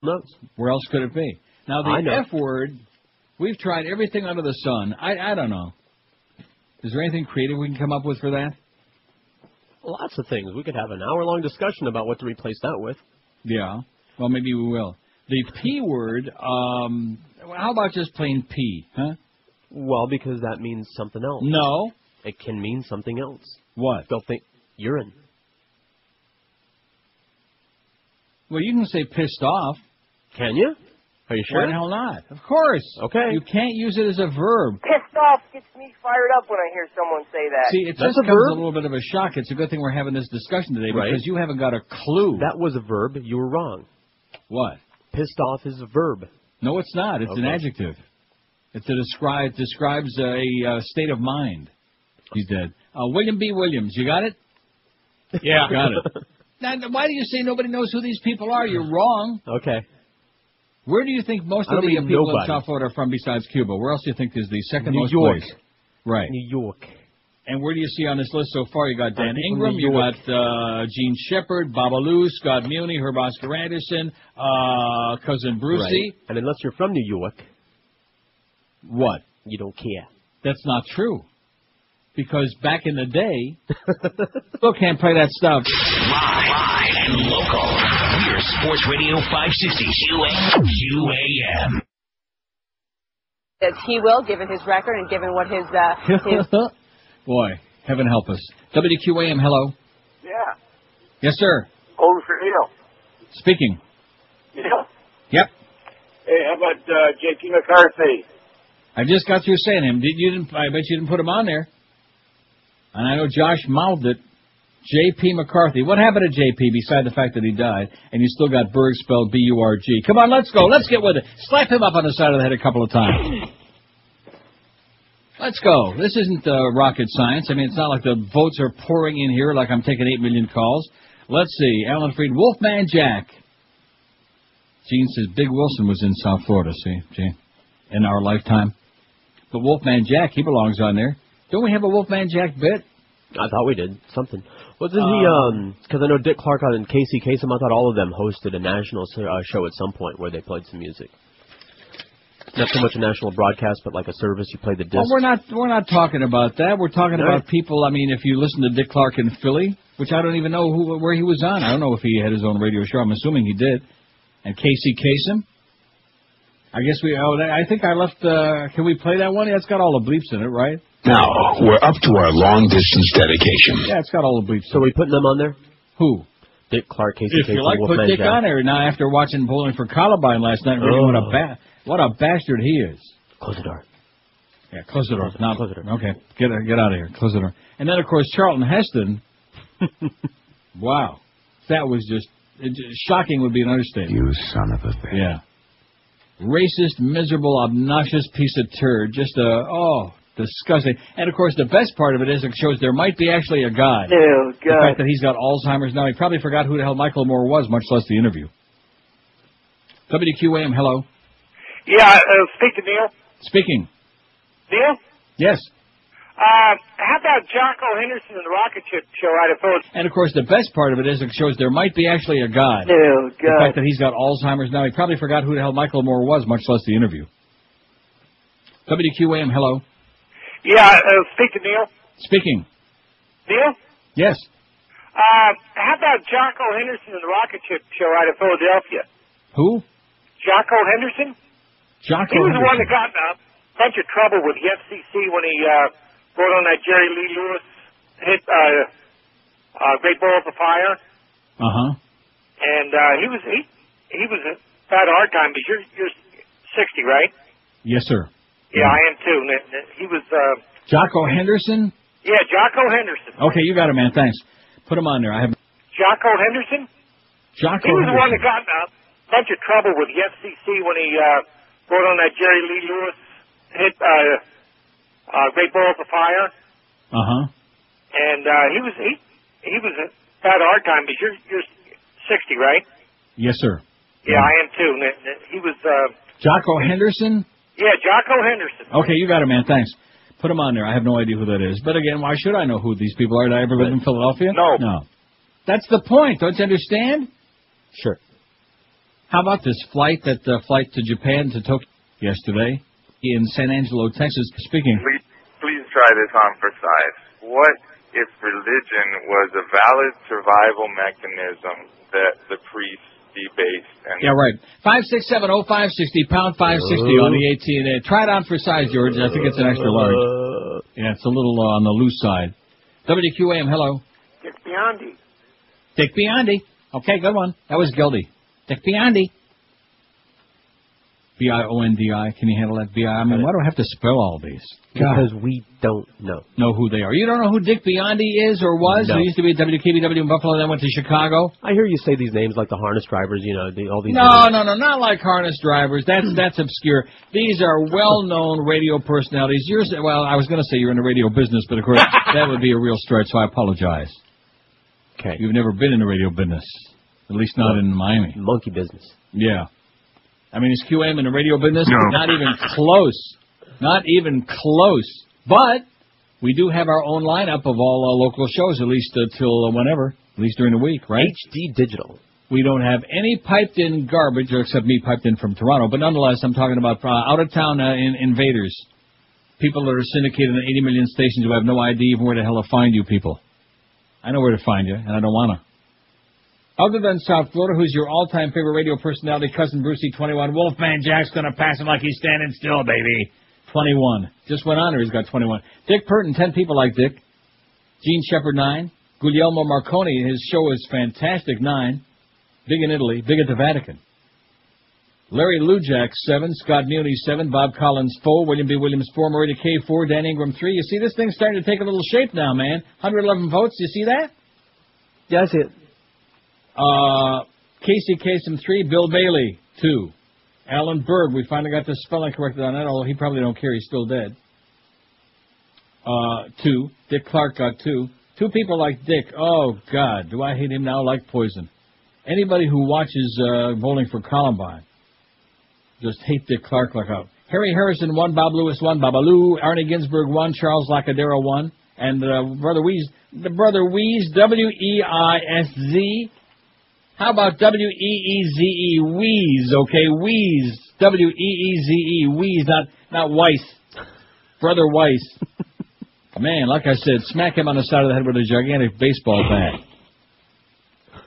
No. Where else could it be? Now, the F word, we've tried everything under the sun. I don't know. Is there anything creative we can come up with for that? Lots of things. We could have an hour-long discussion about what to replace that with. Yeah. Well, maybe we will. The P word, how about just plain P, huh? Well, because that means something else. No. It can mean something else. What? They'll think urine. Well, you can say pissed off. Can you? Are you sure? Why the hell not? Of course. Okay. You can't use it as a verb. Pissed off gets me fired up when I hear someone say that. See, it just comes a little bit of a shock. It's a good thing we're having this discussion today because you haven't got a clue. That was a verb. You were wrong. What? Pissed off is a verb. No, it's not. It's an adjective. It's it describes a state of mind. He's dead. William B. Williams, you got it? Yeah. Got it. Now, why do you say nobody knows who these people are? You're wrong. Okay. Where do you think most of the people in South Florida are from besides Cuba? Where else do you think is the second most place? Right. New York. And where do you see on this list so far? You got Dan Ingram, you got Gene Shepard, Babalu, Scott Muni, Herb Oscar Anderson, Cousin Brucey. Right. And unless you're from New York, what? You don't care. That's not true. Because back in the day, still can't play that stuff. Live and local. We're Sports Radio 560 QAM. As he will, given his record and given what his Boy, heaven help us. WQAM, hello. Yeah. Yes, sir. Over for Neil. Speaking. Neil? Yep. Hey, how about J.P. McCarthy? I just got through saying him. I bet you didn't put him on there. And I know Josh mouthed it. J.P. McCarthy. What happened to J.P. beside the fact that he died? And you still got Berg spelled B-U-R-G. Come on, let's go. Let's get with it. Slap him up on the side of the head a couple of times. Let's go. This isn't rocket science. I mean, it's not like the votes are pouring in here like I'm taking 8 million calls. Let's see. Alan Freed. Wolfman Jack. Gene says Big Wilson was in South Florida, see, Gene, in our lifetime. But Wolfman Jack, he belongs on there. Don't we have a Wolfman Jack bit? I thought we did. Something. Wasn't he, because I know Dick Clark and Casey Kasem, I thought all of them hosted a national show at some point where they played some music. Not so much a national broadcast, but like a service, you play the disc. Well, we're not talking about that. We're talking about people, I mean, if you listen to Dick Clark in Philly, which I don't even know where he was on. I don't know if he had his own radio show. I'm assuming he did. And Casey Kasem. I guess I think I left, can we play that one? Yeah, it's got all the bleeps in it, right? Now, we're up to our long-distance dedication. Yeah, it's got all the bleeps. So are we putting them on there? Who? Dick Clark, Casey Kasem, If you like, put Dick on there. Now, after watching Bowling for Columbine last night, what a bastard he is. Close the door. Yeah, close the door. Close the door. Okay, get out of here. Close the door. And then, of course, Charlton Heston. Wow. That was just shocking would be an understatement. You son of a bitch. Yeah. Racist, miserable, obnoxious piece of turd. Just disgusting. And, of course, the best part of it is it shows there might be actually a God. Oh, God. The fact that he's got Alzheimer's now. He probably forgot who the hell Michael Moore was, much less the interview. WQAM, hello. Yeah, speak to Neil. Speaking. Neil? Yes. How about Jocko Henderson and the Rocket Ship show out of Philadelphia? And, of course, the best part of it is it shows there might be actually a God. Oh, God. The fact that he's got Alzheimer's now. He probably forgot who the hell Michael Moore was, much less the interview. WQAM, hello. Yeah, speak to Neil. Speaking. Neil? Yes. How about Jocko Henderson and the Rocket Ship show out of Philadelphia? Who? Jocko Henderson? Jocko He was the one Henderson. that got in a bunch of trouble with the FCC when he wrote on that Jerry Lee Lewis hit Great Ball of Fire. Uh-huh. And he was had a hard time because you're 60, right? Yes, sir. Yeah, I am too. And he was Jocko Henderson? Yeah, Jocko Henderson. Okay, you got it, man. Thanks. Put him on there. I have Jocko Henderson? Jocko He was the one that Henderson. got in a bunch of trouble with the FCC when he wrote on that Jerry Lee Lewis hit Great Ball of Fire. Uh-huh. And he was had a hard time because you're 60, right? Yes, sir. Yeah, I am too. And he was Jocko Henderson? Yeah, Jocko Henderson. Okay, you got it, man. Thanks. Put him on there. I have no idea who that is. But again, why should I know who these people are? Did I ever live in Philadelphia? No. No. That's the point. Don't you understand? Sure. How about this flight to Japan to Tokyo yesterday in San Angelo, Texas? Speaking. Please try this on for size. What if religion was a valid survival mechanism that the priests debased? Yeah, right. 5670560 pound 560 on the AT&T. Try it on for size, George. I think it's an extra large. Yeah, it's a little on the loose side. WQAM, hello. Dick Biondi. Dick Biondi. Okay, good one. That was Gildy. Dick Biondi. Biondi. Can you handle that? I mean, why do I have to spell all these? Because we don't know who they are. You don't know who Dick Biondi is or was? No. He used to be at WKBW in Buffalo, then went to Chicago. I hear you say these names like the harness drivers, all these. No, not like harness drivers. That's obscure. These are well-known radio personalities. Well, I was going to say you're in the radio business, but of course that would be a real stretch, so I apologize. Okay. You've never been in the radio business, at least not in Miami. Monkey business. Yeah. I mean, is QAM in the radio business? No. Not even close. Not even close. But we do have our own lineup of all local shows, at least till whenever, at least during the week, right? HD Digital. We don't have any piped-in garbage, except me piped in from Toronto. But nonetheless, I'm talking about out-of-town invaders. People that are syndicated in 80 million stations who have no idea even where the hell to find you people. I know where to find you, and I don't want to. Other than South Florida, who's your all-time favorite radio personality, Cousin Brucey, 21. Wolfman Jack's going to pass him like he's standing still, baby. 21. Just went on, or he's got 21. Dick Purton, 10 people like Dick. Gene Shepard, 9. Guglielmo Marconi, his show is fantastic, 9. Big in Italy, big at the Vatican. Larry Lujak, 7. Scott Muni, 7. Bob Collins, 4. William B. Williams, 4. Marita K, 4. Dan Ingram, 3. You see, this thing's starting to take a little shape now, man. 111 votes, you see that? Yeah, I see it. Casey Kasem, 3. Bill Bailey, 2. Alan Berg, we finally got the spelling corrected on that, although he probably don't care, he's still dead. 2. Dick Clark got 2. 2 people like Dick. Oh, God, do I hate him now like poison. Anybody who watches Bowling for Columbine just hate Dick Clark like out. Harry Harrison, 1. Bob Lewis, 1. Babalu. Arnie Ginsberg, 1. Charles Lacadero, 1. And Brother Weeze, W-E-I-S-Z. How about W-E-E-Z-E, Wheeze, okay, Wheeze, W-E-E-Z-E, Wheeze, not Weiss, Brother Weiss. Man, like I said, smack him on the side of the head with a gigantic baseball bat.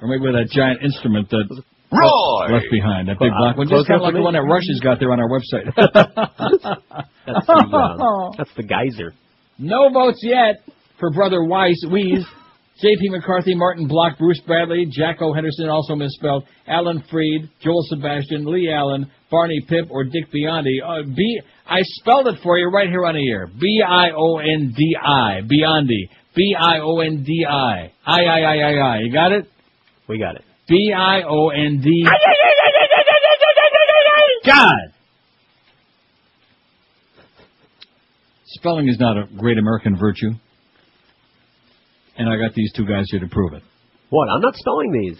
Or maybe with that giant instrument that left behind, that big black one, just kind of like the one that Russia's got there on our website. That's the geyser. No votes yet for Brother Wheeze. J.P. McCarthy, Martin Block, Bruce Bradley, Jacko Henderson, also misspelled, Alan Freed, Joel Sebastian, Lee Allen, Barney Pip, or Dick Biondi. I spelled it for you right here on the air. B-I-O-N-D-I. Biondi. B-I-O-N-D-I. I. You got it? We got it. B-I-O-N-D. God! Spelling is not a great American virtue. And I got these 2 guys here to prove it. What? I'm not spelling these.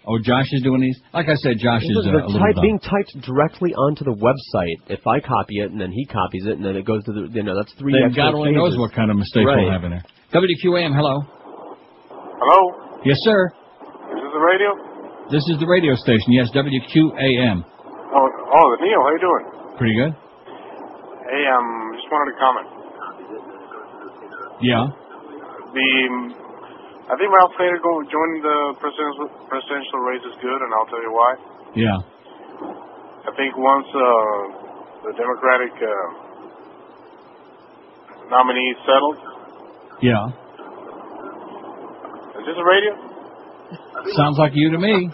Oh, Josh is doing these? Like I said, Josh is a little dumb. Being typed directly onto the website. If I copy it, and then he copies it, and then it goes to the, that's 3 then extra God only knows what kind of mistake we'll have in there. WQAM, hello. Hello? Yes, sir. Is this the radio? This is the radio station, yes, WQAM. Oh, Neil, how you doing? Pretty good. Hey, just wanted to comment. Yeah. I think Ralph Nader joining the presidential race is good, and I'll tell you why. Yeah. I think once the Democratic nominee is settled. Yeah. Is this a radio? Sounds like you to me.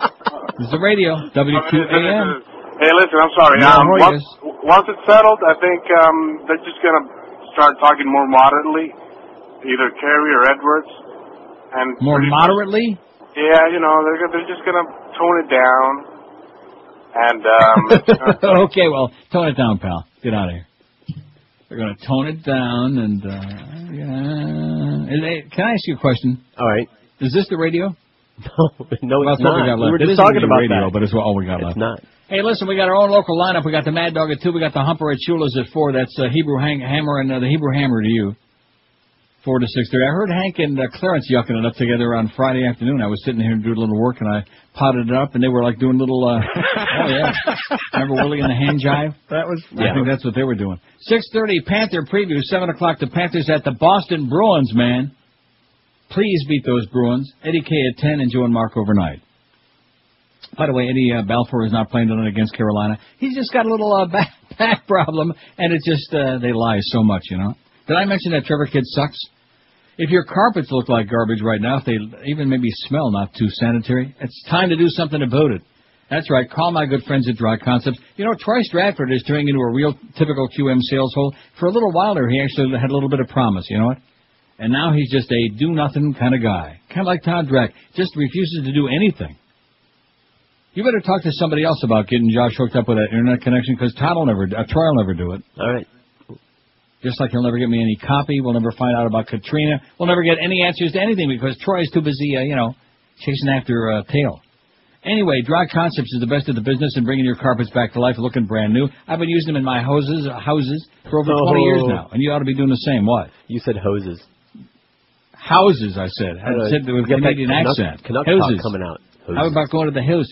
This is the radio, WQAM. Hey, listen, I'm sorry. Once it's settled, I think they're just going to start talking more moderately. Either Kerry or Edwards, and more moderately. Yeah, they're just gonna tone it down, and okay, well, tone it down, pal. Get out of here. They're gonna tone it down, and can I ask you a question? All right. Is this the radio? No, well, it's not. We were just talking about radio, that. But it's all we got left. It's not. Hey, listen, we got our own local lineup. We got the Mad Dog at 2. We got the Humper at Shula's at 4. That's Hebrew Hammer and the Hebrew Hammer to you. 4 to 6:30. I heard Hank and Clarence yucking it up together on Friday afternoon. I was sitting here and doing a little work, and I potted it up, and they were like doing little, oh yeah. Remember Willie and the hand jive? That was, I think that's what they were doing. 6:30 Panther preview, 7 o'clock the Panthers at the Boston Bruins, man. Please beat those Bruins. Eddie K at 10 and Joe and Mark overnight. By the way, Eddie Balfour is not playing tonight against Carolina. He's just got a little back problem, and it just, they lie so much, you know. Did I mention that Trevor Kidd sucks? If your carpets look like garbage right now, if they even maybe smell not too sanitary, it's time to do something about it. That's right. Call my good friends at Dry Concepts. You know, Troy Stratford is turning into a real typical QM sales hole. For a little while there, he actually had a little bit of promise, you know what? And now he's just a do-nothing kind of guy. Kind of like Todd Drack. Just refuses to do anything. You better talk to somebody else about getting Josh hooked up with that internet connection, because Troy will never do it. All right. Just like he'll never get me any copy. We'll never find out about Katrina. We'll never get any answers to anything because Troy is too busy, chasing after tail. Anyway, Dry Concepts is the best of the business in bringing your carpets back to life looking brand new. I've been using them in my houses for over 20 years now, and you ought to be doing the same. What? You said hoses. Houses, I said. I said with a Canadian accent. Houses. Coming out. Hoses. How about going to the house?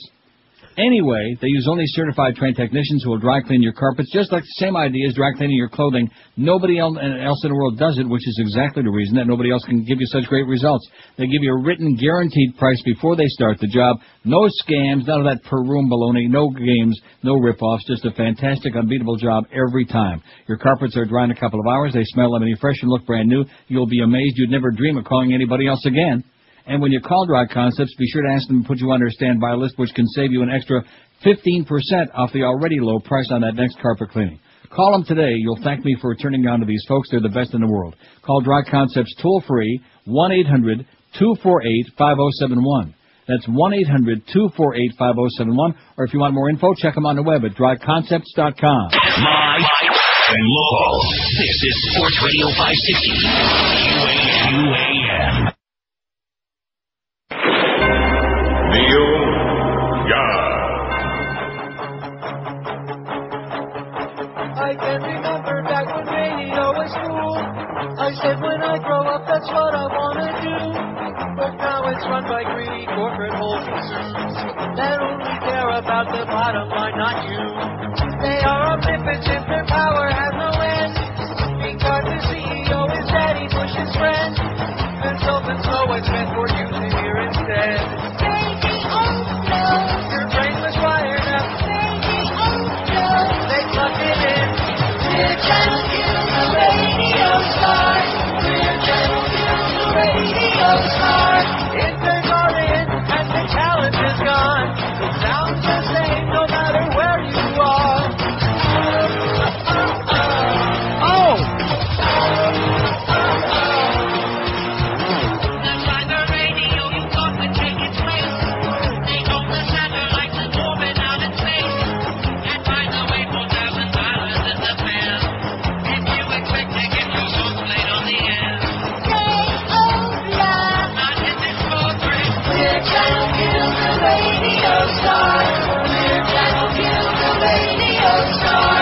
Anyway, they use only certified trained technicians who will dry clean your carpets, just like the same idea as dry cleaning your clothing. Nobody else in the world does it, which is exactly the reason that nobody else can give you such great results. They give you a written guaranteed price before they start the job. No scams, none of that per room baloney, no games, no rip-offs, just a fantastic, unbeatable job every time. Your carpets are dry in a couple of hours, they smell lemony fresh and look brand new. You'll be amazed you'd never dream of calling anybody else again. And when you call Dry Concepts, be sure to ask them to put you on their standby list, which can save you an extra 15% off the already low price on that next carpet cleaning. Call them today. You'll thank me for turning on to these folks. They're the best in the world. Call Dry Concepts toll-free, 1-800-248-5071. That's 1-800-248-5071. Or if you want more info, check them on the web at dryconcepts.com. Live and local. This is Sports Radio 560. UAM. Neil Young. I can remember back when radio was cool. I said when I grow up, that's what I want to do. But now it's run by greedy corporate holes and suits that only care about the bottom line, not you. They are omnipotent, their power has no end. Because the CEO is Daddy Bush's friend. Consultants know what's meant for you to hear instead. Your brain was wired up. They plugged it in. We're Channel Q, the radio star. We're Channel Q, the radio star. Interns are in, and the talent is gone. It sounds the same no matter where you are. Oh! That's why the radio you thought would take its place. They own the satellites and orbit out in space. And by the way, $4,000 is the fare. If you expect to get your songs played on the air. Not in this small trip. We're Channel Q, the radio star. We're Channel Q, the radio star.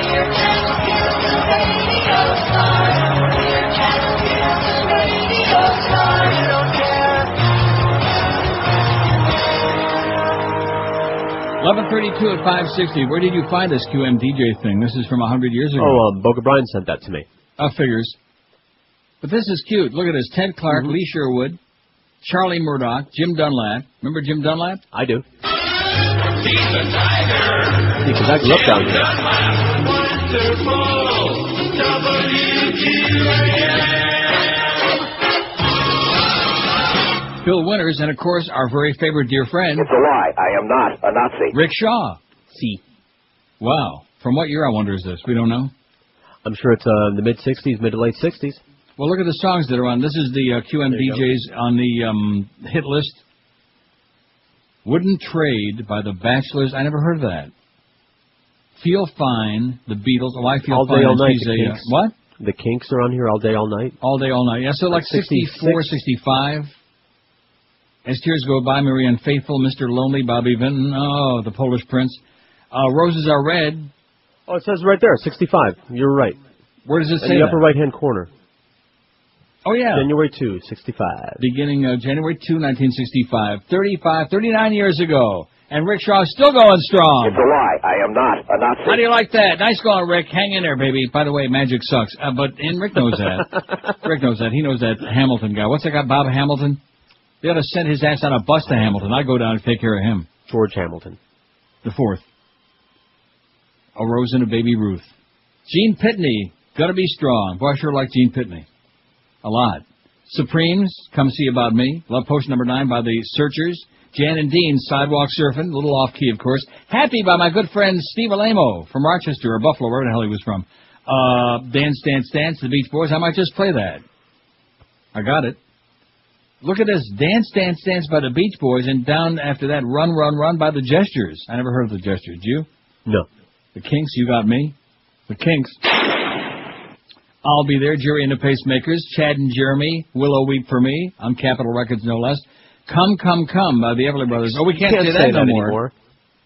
We're Channel Q, the radio star. We're Channel Q, the radio star. You don't care. 11:32 at 560. Where did you find this QM DJ thing? This is from 100 years ago. Oh, Boca Brian sent that to me. Figures. But this is cute. Look at this. Ted Clark, Lee Sherwood, Charlie Murdoch, Jim Dunlap. Remember Jim Dunlap? I do. He's a tiger. Because I grew up down here. Wonderful. Bill Winters, and of course, our very favorite dear friend. It's a lie. I am not a Nazi. Rick Shaw. See. Wow. From what year, I wonder, is this? We don't know. I'm sure it's the mid-'60s, mid to late '60s. Well, look at the songs that are on. This is the QM DJs on the hit list. Wouldn't Trade by the Bachelors. I never heard of that. Feel Fine, the Beatles. Oh, I Feel All Fine. Day, All Night, the Kinks. What? The Kinks are on here all day, all night. All Day, All Night. Yeah, so like 64, 65. As Tears Go By, Marianne Faithful, Mr. Lonely, Bobby Vinton. Oh, the Polish Prince. Roses Are Red. Oh, it says right there, 65. You're right. Where does it say in the that? upper right-hand corner. Oh, yeah. January 2, 65. Beginning of January 2, 1965. 39 years ago. And Rick Shaw's still going strong. It's a lie. I am not a Nazi. How do you like that? Nice going, Rick. Hang in there, baby. By the way, magic sucks. Rick knows that. Rick knows that. He knows that Hamilton guy. What's that guy, Bob Hamilton? They ought to send his ass on a bus to Hamilton. I'd go down and take care of him. George Hamilton. The fourth. A Rose and a Baby Ruth. Gene Pitney. Gonna be strong. Boy, I sure like Gene Pitney. A lot. Supremes. Come See About Me. Love Potion number 9 by the Searchers. Jan and Dean, Sidewalk Surfing, a little off-key, of course. Happy by my good friend Steve Alamo from Rochester or Buffalo, wherever the hell he was from. Dance, Dance, Dance, the Beach Boys. I might just play that. I got it. Look at this. Dance, Dance, Dance by the Beach Boys, and down after that, Run, Run, Run by the Gestures. I never heard of the Gestures. Did you? No. The Kinks, You Got Me. The Kinks. I'll Be There, Jerry and the Pacemakers. Chad and Jeremy, Willow Weep for Me. On Capitol Records, no less. Come, Come, Come by the Everly Brothers. Oh, we can't say that no more.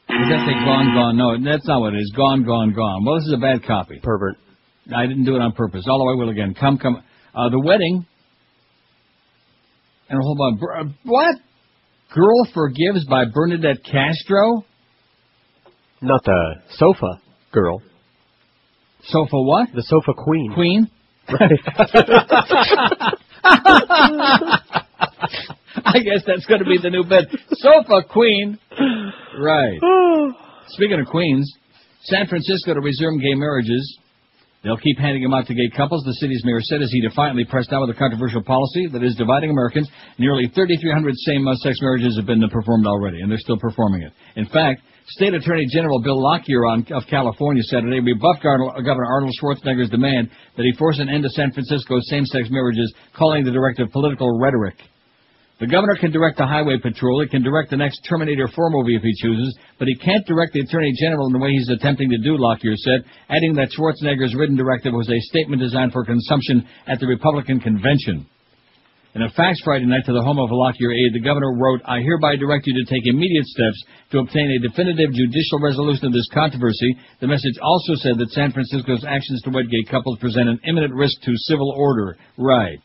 Does that say Gone, Gone? No, that's not what it is. Gone, Gone, Gone. Well, this is a bad copy. Pervert. I didn't do it on purpose. All the way will again. Come, Come. The Wedding. And hold on. What? Girl Forgives by Bernadette Castro? Not the sofa girl. Sofa what? The sofa queen. Queen? Right. I guess that's going to be the new bed. Sofa Queen. Right. Speaking of queens, San Francisco to resume gay marriages. They'll keep handing them out to gay couples, the city's mayor said as he defiantly pressed out with a controversial policy that is dividing Americans. Nearly 3,300 same-sex marriages have been performed already, and they're still performing it. In fact, State Attorney General Bill Lockyer of California Saturday rebuffed Governor Arnold Schwarzenegger's demand that he force an end to San Francisco's same-sex marriages, calling the directive political rhetoric. The governor can direct the highway patrol, he can direct the next Terminator 4 movie if he chooses, but he can't direct the Attorney General in the way he's attempting to do, Lockyer said, adding that Schwarzenegger's written directive was a statement designed for consumption at the Republican convention. In a fax Friday night to the home of a Lockyer aide, the governor wrote, I hereby direct you to take immediate steps to obtain a definitive judicial resolution of this controversy. The message also said that San Francisco's actions to wed gay couples present an imminent risk to civil order. Right.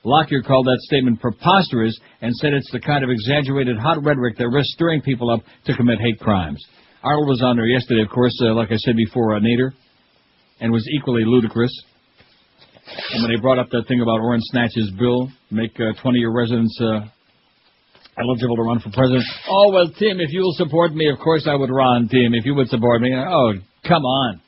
Lockyer called that statement preposterous and said it's the kind of exaggerated hot rhetoric that risks stirring people up to commit hate crimes. Arnold was on there yesterday, of course, like I said before, Nader, and was equally ludicrous. And when they brought up that thing about Orrin Snatch's bill, make 20-year residents eligible to run for president. Oh, well, Tim, if you will support me, of course I would run, Tim, if you would support me. Oh, come on.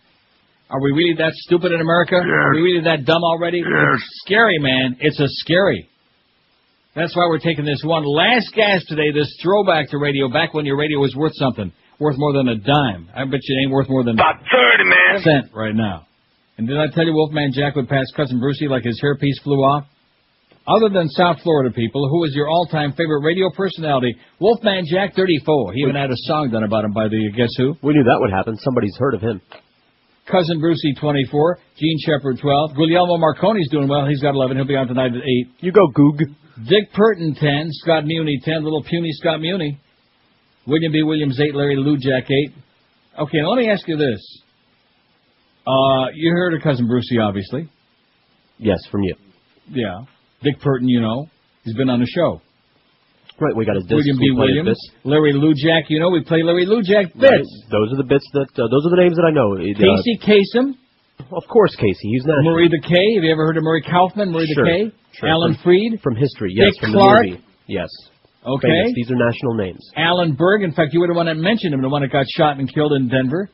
Are we really that stupid in America? Yes. Are we really that dumb already? Yes. It's scary, man. It's a scary. That's why we're taking this one last gasp today, this throwback to radio, back when your radio was worth something, worth more than a dime. I bet you it ain't worth more than about 30, man. Cent right now. And did I tell you Wolfman Jack would pass Cousin Brucey like his hairpiece flew off? Other than South Florida people, who is your all-time favorite radio personality? Wolfman Jack 34. He even had a song done about him by the Guess Who? We knew that would happen. Somebody's heard of him. Cousin Brucey, 24. Gene Shepard, 12. Guglielmo Marconi's doing well. He's got 11. He'll be on tonight at 8. You go, Goog. Dick Purton, 10. Scott Muni, 10. Little puny Scott Muni. William B. Williams, 8. Larry Lujack, 8. Okay, now let me ask you this. You heard of Cousin Brucey, obviously. Yes, from you. Yeah. Dick Purton, you know. He's been on the show. Right, we got his discs. William B. Williams, Larry Lujack, you know, we play Larry Lujack bits. Right. Those are the bits that, those are the names that I know. Casey Kasem. Of course, Casey. He's not. Marie the K. Have you ever heard of Murray Kaufman? Murray the K. Sure. Alan Freed. From history, yes. Dick from Clark. The movie. Yes. Okay. Famous. These are national names. Alan Berg. In fact, you were the one that mentioned him, the one that got shot and killed in Denver.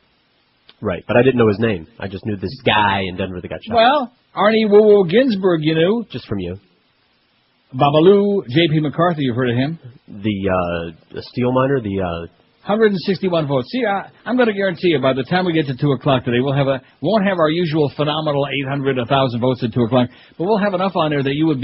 Right, but I didn't know his name. I just knew this guy in Denver that got shot. Well, Arnie Woo Ginsburg, you knew. Just from you. Babalu, J.P. McCarthy, you've heard of him. The steel miner, 161 votes. See, I'm going to guarantee you by the time we get to 2 o'clock today, won't have our usual phenomenal 800, 1,000 votes at 2 o'clock, but we'll have enough on there that you would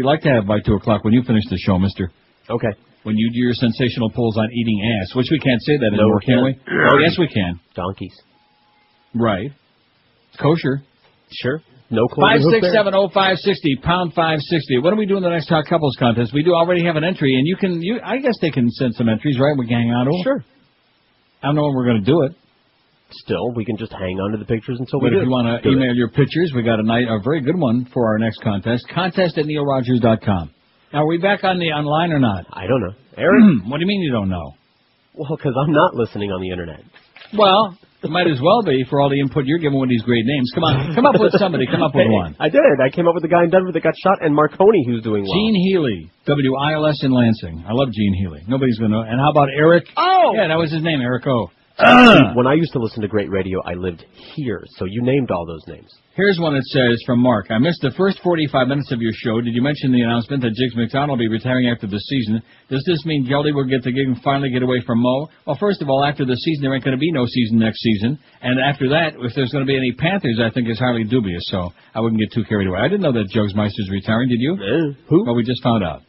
like to have by 2 o'clock when you finish the show, mister. Okay. When you do your sensational polls on eating ass, which we can't say that anymore, can we? Yeah. Oh, yes, we can. Donkeys. Right. It's kosher. Sure. No closing. 5670560 pound 560. What do we do in the next Hot Couples contest? We do already have an entry, and I guess they can send some entries, right? We can hang on to them. Sure. I don't know when we're going to do it. still, we can just hang on to the pictures until we But do. if you want to email your pictures, we got a very good one for our next contest. Contest@neilrogers.com. Now, are we back on the online or not? I don't know. Eric? What do you mean you don't know? Well, because I'm not listening on the Internet. Well, it might as well be for all the input you're giving with these great names. Come on, come up with somebody. Come up with one. I did. I came up with the guy in Denver that got shot and Marconi who's doing well. Gene Healy, WILS in Lansing. I love Gene Healy. Nobody's going to know. And how about Eric? Oh! Yeah, that was his name, Eric O. When I used to listen to great radio, I lived here, so you named all those names. Here's one that says from Mark. I missed the first 45 minutes of your show. Did you mention the announcement that Jiggs McDonald will be retiring after the season? Does this mean Geldy will get the gig and finally get away from Mo? Well, first of all, after the season, there ain't going to be no season next season. And after that, if there's going to be any Panthers, I think is highly dubious, so I wouldn't get too carried away. I didn't know that Jugs Meister's retiring, did you? Who? Well, we just found out.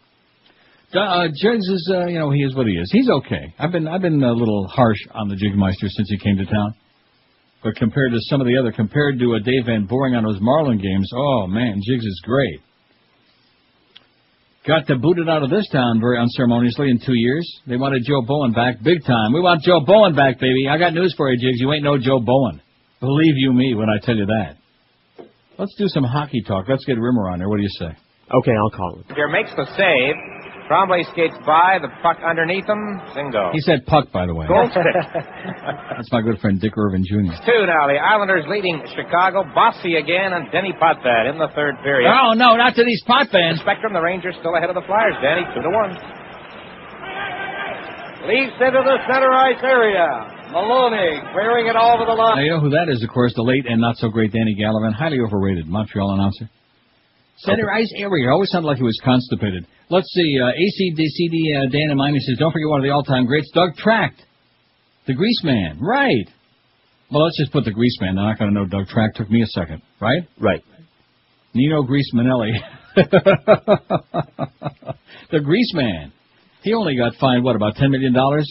Jugs is, he is what he is. He's okay. I've been a little harsh on the Jigmeister since he came to town. But compared to some of the other, compared to Dave Van Boring on those Marlin games, oh man, Jiggs is great. Got booted out of this town very unceremoniously in 2 years. They wanted Joe Bowen back big time. We want Joe Bowen back, baby. I got news for you, Jiggs. You ain't no Joe Bowen. Believe you me when I tell you that. Let's do some hockey talk. Let's get Rimmer on there. What do you say? Okay, I'll call him. Here makes the save. Trombley skates by, the puck underneath him, bingo. He said puck, by the way. Goal stick. That's my good friend Dick Irvin Jr. 2 now. The Islanders leading Chicago. Bossy again and Denny Potvin in the third period. Oh, no, not to these Potvins. Spectrum, the Rangers still ahead of the Flyers. Danny, 2-1. Leads into the center ice area. Maloney clearing it all to the line. Now, you know who that is, of course, the late and not-so-great Danny Gallivan, highly overrated Montreal announcer. Center ice area. Always sounded like he was constipated. Let's see. ACDCD Dan and Miami says, don't forget one of the all-time greats, Doug Tract. The Grease Man. Right. Well, let's just put the Grease Man. They're not going to know Doug Tract. Took me a second. Right? Right. Nino Grease Manelli. The Grease Man. He only got fined, what, about $10 million? About 30,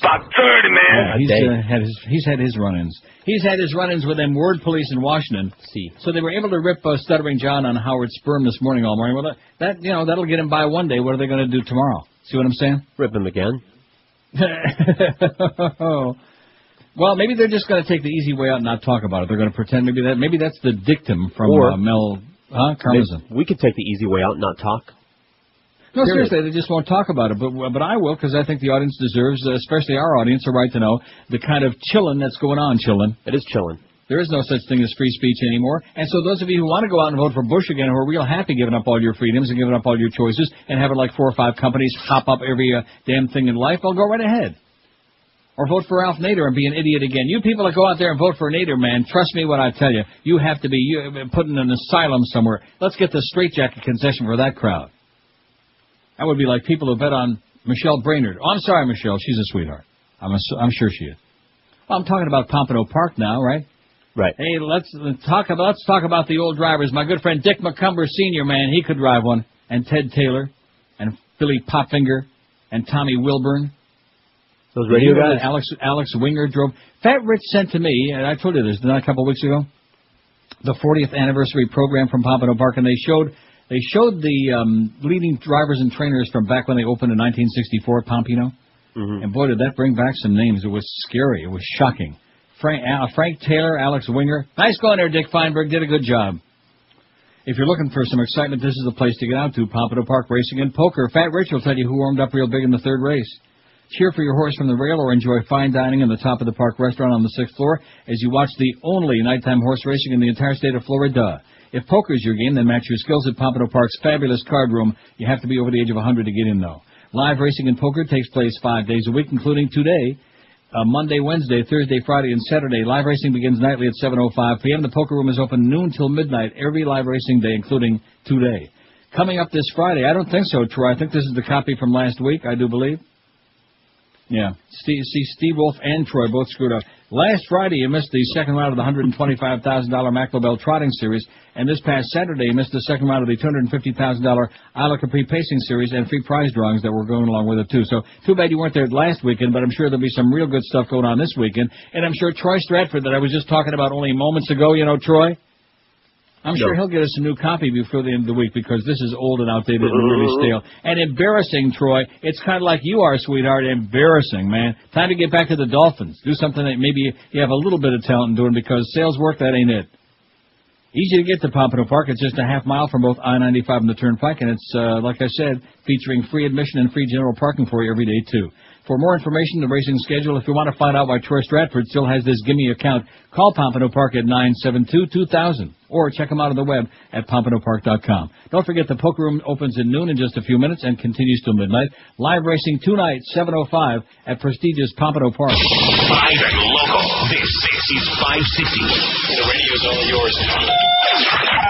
man. Yeah, he's had his run-ins. He's had his run-ins with them word police in Washington. See. So they were able to rip Stuttering John on Howard Sperm this morning all morning. Well, that'll get him by one day. What are they going to do tomorrow? See what I'm saying? Rip him again. Well, maybe they're just going to take the easy way out and not talk about it. They're going to pretend maybe that's the dictum from Mel Karmazin. We could take the easy way out and not talk. No, seriously, they just won't talk about it. But I will, because I think the audience deserves, especially our audience, a right to know the kind of chillin' that's going on, chillin'. It is chillin'. There is no such thing as free speech anymore. And so those of you who want to go out and vote for Bush again, who are real happy giving up all your freedoms and giving up all your choices and having like 4 or 5 companies hop up every damn thing in life, well, go right ahead. Or vote for Ralph Nader and be an idiot again. You people that go out there and vote for Nader, man, trust me when I tell you, you have to be put in an asylum somewhere. Let's get the straitjacket concession for that crowd. That would be like people who bet on Michelle Brainerd. Oh, I'm sorry, Michelle. She's a sweetheart. I'm sure she is. Well, I'm talking about Pompano Park now, right? Right. Hey, let's talk about the old drivers. My good friend Dick McCumber Sr., man, he could drive one. And Ted Taylor. And Billy Popfinger. And Tommy Wilburn. Those radio guys? Alex Winger drove. Fat Rich sent to me, and I told you this, didn't I, a couple of weeks ago? The 40th anniversary program from Pompano Park, and they showed the leading drivers and trainers from back when they opened in 1964 at Pompano. Mm-hmm. And boy, did that bring back some names. It was scary. It was shocking. Frank Taylor, Alex Winger. Nice going there, Dick Feinberg. Did a good job. If you're looking for some excitement, this is the place to get out to. Pompano Park Racing and Poker. Fat Rich will tell you who warmed up real big in the third race. Cheer for your horse from the rail or enjoy fine dining in the top of the park restaurant on the 6th floor as you watch the only nighttime horse racing in the entire state of Florida. If poker's your game, then match your skills at Pompano Park's fabulous card room. You have to be over the age of 100 to get in, though. Live racing and poker takes place 5 days a week, including today, Monday, Wednesday, Thursday, Friday, and Saturday. Live racing begins nightly at 7:05 p.m. The poker room is open noon till midnight every live racing day, including today. Coming up this Friday, I don't think so, Troy. I think this is the copy from last week, I do believe. Yeah. Steve Wolf and Troy both screwed up. Last Friday, you missed the second round of the $125,000 McLobel Trotting Series, and this past Saturday, you missed the second round of the $250,000 Isla Capri Pacing Series and free prize drawings that were going along with it, too. So, too bad you weren't there last weekend, but I'm sure there'll be some real good stuff going on this weekend. And I'm sure Troy Stratford, that I was just talking about only moments ago, you know, Troy? I'm sure he'll get us a new copy before the end of the week because this is old and outdated and really stale. And embarrassing, Troy. It's kind of like you are, sweetheart. Embarrassing, man. Time to get back to the Dolphins. Do something that maybe you have a little bit of talent in doing because sales work, that ain't it. Easy to get to Pompano Park. It's just a half mile from both I-95 and the Turnpike, and it's, like I said, featuring free admission and free general parking for you every day, too. For more information, the racing schedule, if you want to find out why Troy Stratford still has this gimme account, call Pompano Park at 972-2000, or check them out on the web at pompanopark.com. Don't forget the poker room opens at noon in just a few minutes and continues till midnight. Live racing tonight, 7:05 at prestigious Pompano Park. Live and local. This is 560. The radio's all yours now.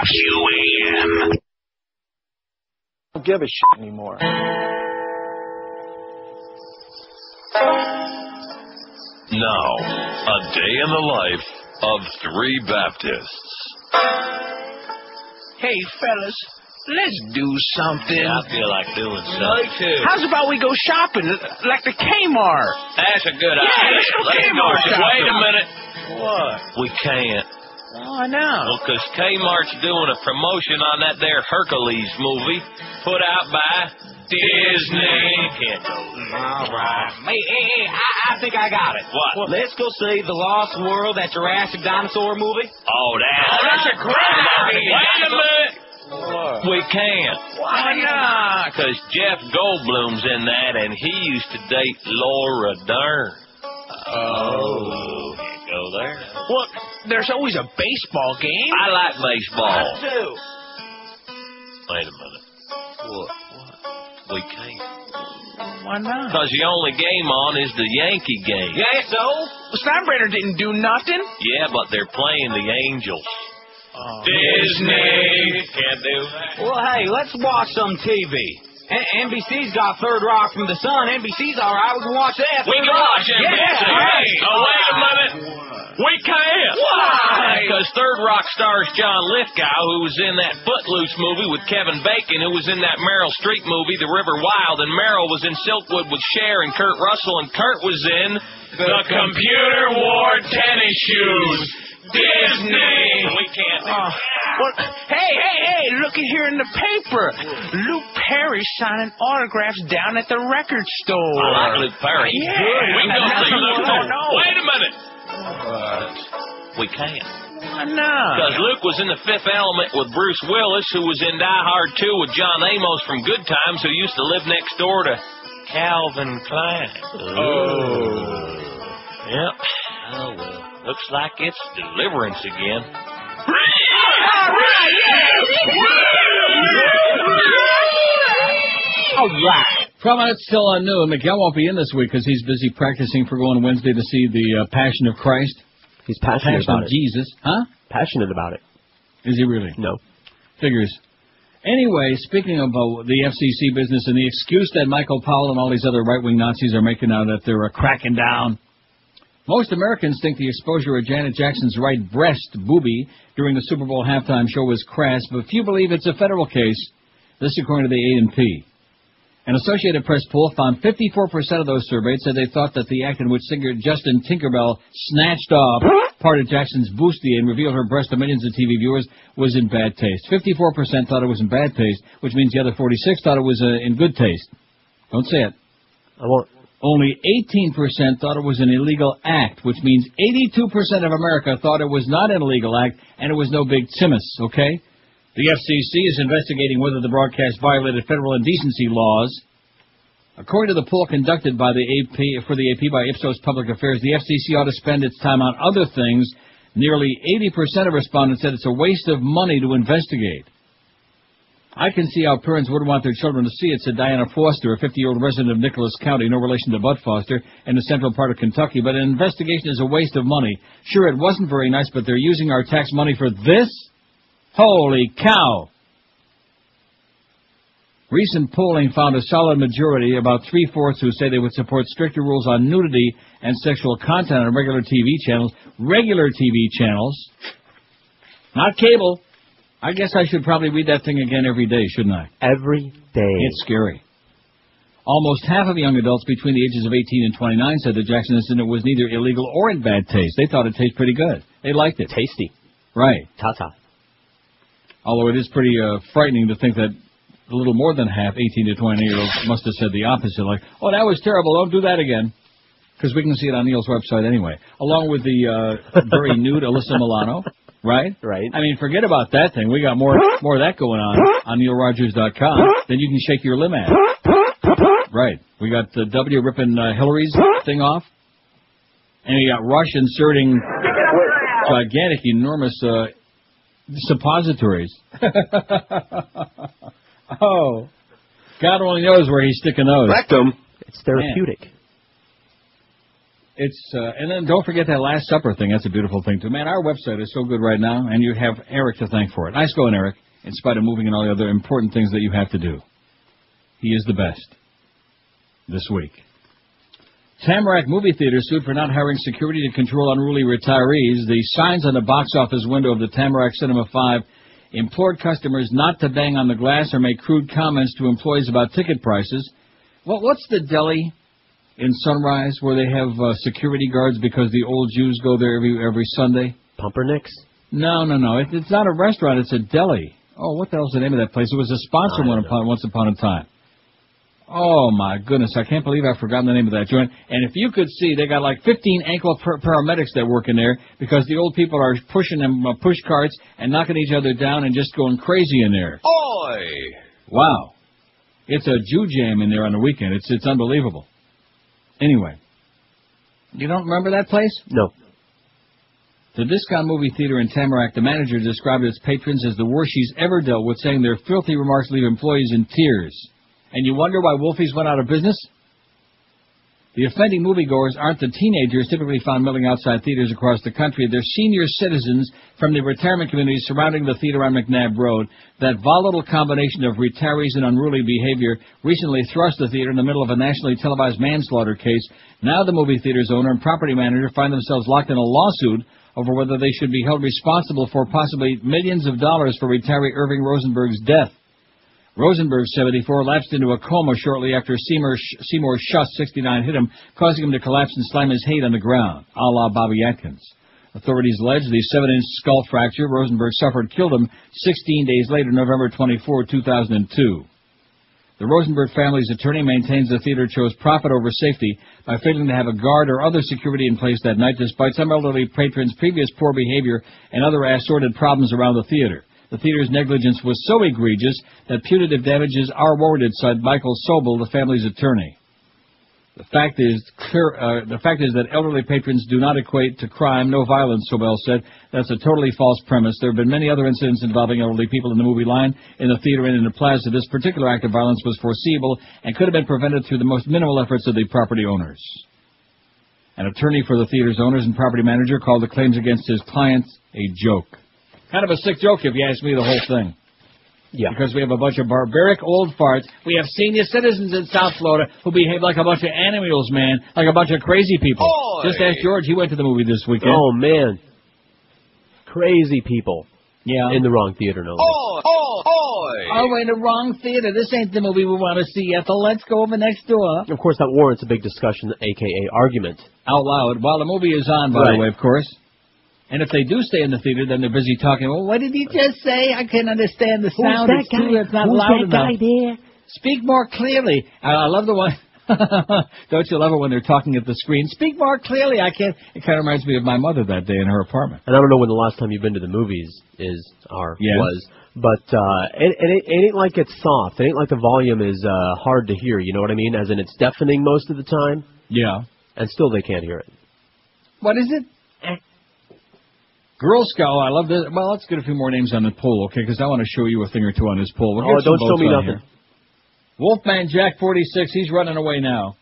QAM. I don't give a shit anymore. Now, a day in the life of three Baptists. Hey, fellas, let's do something. Yeah, I feel like doing something. Me too. How's about we go shopping, like the Kmart? That's a good idea. Yeah, let's go Kmart shopping. Wait a minute. What? We can't. Oh, no. Well, because Kmart's doing a promotion on that there Hercules movie put out by Disney. Can't go there. All right. Hey, I think I got it. What? Well, let's go see The Lost World, that Jurassic dinosaur movie. Oh, that's a great movie. Wait a minute. What? We can't. Why not? Because Jeff Goldblum's in that, and he used to date Laura Dern. Oh. Can't go there. Well, there's always a baseball game. I like baseball. I do. Wait a minute. What? We can't. Why not? Because the only game on is the Yankee game. Yeah, so? Steinbrenner didn't do nothing. Yeah, but they're playing the Angels. Oh. Disney. Can't do that. Well, hey, let's watch some TV. NBC's got Third Rock from the Sun. NBC's all right. We can watch that. We can watch NBC. Yeah. Oh, wait a minute. We can't. Why? Because Third Rock stars John Lithgow, who was in that Footloose movie with Kevin Bacon, who was in that Meryl Streep movie, The River Wild, and Meryl was in Silkwood with Cher and Kurt Russell, and Kurt was in The Computer Wore Tennis Shoes. Disney. We can't do that. Well, hey, look at here in the paper. Luke Perry's signing autographs down at the record store. I like Luke Perry. Yeah. We can go see Luke Perry. No. Wait a minute. We can't. Why not? Because Luke was in The Fifth Element with Bruce Willis, who was in Die Hard 2 with John Amos from Good Times, who used to live next door to Calvin Klein. Oh. Yep. Oh, well. Looks like it's Deliverance again. All right. From it's still on noon. Miguel won't be in this week because he's busy practicing for going Wednesday to see the Passion of Christ. He's passionate Passion about of it. Jesus. Huh? Passionate about it. Is he really? No. Figures. Anyway, speaking of the FCC business and the excuse that Michael Powell and all these other right-wing Nazis are making now that they're cracking down, most Americans think the exposure of Janet Jackson's right breast boobie during the Super Bowl halftime show was crass, but few believe it's a federal case. This according to the A&P. An Associated Press poll found 54% of those surveyed said they thought that the act in which singer Justin Tinkerbell snatched off part of Jackson's bustier and revealed her breast to millions of TV viewers was in bad taste. 54% thought it was in bad taste, which means the other 46 thought it was in good taste. Don't say it. I won't. Only 18% thought it was an illegal act, which means 82% of America thought it was not an illegal act and it was no big timmus, okay? The FCC is investigating whether the broadcast violated federal indecency laws. According to the poll conducted by the AP by Ipsos Public Affairs, the FCC ought to spend its time on other things. Nearly 80% of respondents said it's a waste of money to investigate. I can see how parents would want their children to see it, said Diana Foster, a 50-year-old resident of Nicholas County, no relation to Bud Foster, in the central part of Kentucky. But an investigation is a waste of money. Sure, it wasn't very nice, but they're using our tax money for this? Holy cow! Recent polling found a solid majority, about 3/4, who say they would support stricter rules on nudity and sexual content on regular TV channels. Regular TV channels. Not cable. I guess I should probably read that thing again every day, shouldn't I? Every day. It's scary. Almost half of young adults between the ages of 18 and 29 said the Jackson incident was neither illegal or in bad taste. They thought it tasted pretty good. They liked it. Tasty. Right. Ta-ta. Although it is pretty frightening to think that a little more than half 18 to 20-year-olds must have said the opposite, like, oh, that was terrible, don't do that again. Because we can see it on Neil's website anyway. Along with the very nude Alyssa Milano, right? Right. I mean, forget about that thing. We got more of that going on NeilRogers.com. Then you can shake your limb at. Right. We got the W ripping Hillary's thing off. And we got Rush inserting gigantic, enormous suppositories. Oh. God only knows where he's sticking those. Rectum. It's therapeutic. Man. It's and then don't forget that Last Supper thing. That's a beautiful thing, too. Man, our website is so good right now, and you have Eric to thank for it. Nice going, Eric, in spite of moving and all the other important things that you have to do. He is the best this week. Tamarack movie theater sued for not hiring security to control unruly retirees. The signs on the box office window of the Tamarack Cinema 5 implored customers not to bang on the glass or make crude comments to employees about ticket prices. What's the deli in Sunrise where they have security guards because the old Jews go there every Sunday? Pumpernicks? No. It's not a restaurant. It's a deli. Oh, what the hell's the name of that place? It was a sponsor once upon a time. Oh, my goodness. I can't believe I've forgotten the name of that joint. And if you could see, they got like 15 ankle paramedics that work in there because the old people are pushing them push carts and knocking each other down and just going crazy in there. Oi! Wow. It's a Jew jam in there on the weekend. It's unbelievable. Anyway. You don't remember that place? No. The Discount Movie Theater in Tamarack, the manager described its patrons as the worst she's ever dealt with, saying their filthy remarks leave employees in tears. And you wonder why Wolfie's went out of business? The offending moviegoers aren't the teenagers typically found milling outside theaters across the country. They're senior citizens from the retirement communities surrounding the theater on McNabb Road. That volatile combination of retirees and unruly behavior recently thrust the theater in the middle of a nationally televised manslaughter case. Now the movie theater's owner and property manager find themselves locked in a lawsuit over whether they should be held responsible for possibly millions of dollars for retiree Irving Rosenberg's death. Rosenberg, 74, lapsed into a coma shortly after Seymour Schuss, 69, hit him, causing him to collapse and slam his head on the ground, a la Bobby Atkins. Authorities allege the 7-inch skull fracture Rosenberg suffered killed him 16 days later, November 24, 2002. The Rosenberg family's attorney maintains the theater chose profit over safety by failing to have a guard or other security in place that night, despite some elderly patrons' previous poor behavior and other assorted problems around the theater. The theater's negligence was so egregious that punitive damages are awarded, said Michael Sobel, the family's attorney. The fact is that elderly patrons do not equate to crime, no violence, Sobel said. That's a totally false premise. There have been many other incidents involving elderly people in the movie line, in the theater, and in the plaza. This particular act of violence was foreseeable and could have been prevented through the most minimal efforts of the property owners. An attorney for the theater's owners and property manager called the claims against his clients a joke. Kind of a sick joke, if you ask me, the whole thing. Yeah. Because we have a bunch of barbaric old farts. We have senior citizens in South Florida who behave like a bunch of animals, man. Like a bunch of crazy people. Oy. Just ask George. He went to the movie this weekend. Oh, man. Crazy people. Yeah. In the wrong theater, no. Oi! Oh, we're in the wrong theater. This ain't the movie we want to see, Ethel. Let's go over next door. Of course, that warrants a big discussion, a.k.a. argument. Out loud. While the movie is on, by the way, of course. And if they do stay in the theater, then they're busy talking. Well, what did he just say? I can't understand the sound. Who's that guy? It's not Who's loud that enough. guy there? Speak more clearly. I love the one. Don't you love it when they're talking at the screen? Speak more clearly. I can't. It kind of reminds me of my mother that day in her apartment. And I don't know when the last time you've been to the movies was, but it ain't like it's soft. It ain't like the volume is hard to hear. You know what I mean? As in it's deafening most of the time. Yeah. And still they can't hear it. What is it? Girl Scout, I love this. Well, let's get a few more names on the poll, okay, because I want to show you a thing or two on this poll. We'll don't show me nothing. Here. Wolfman Jack, 46, he's running away now.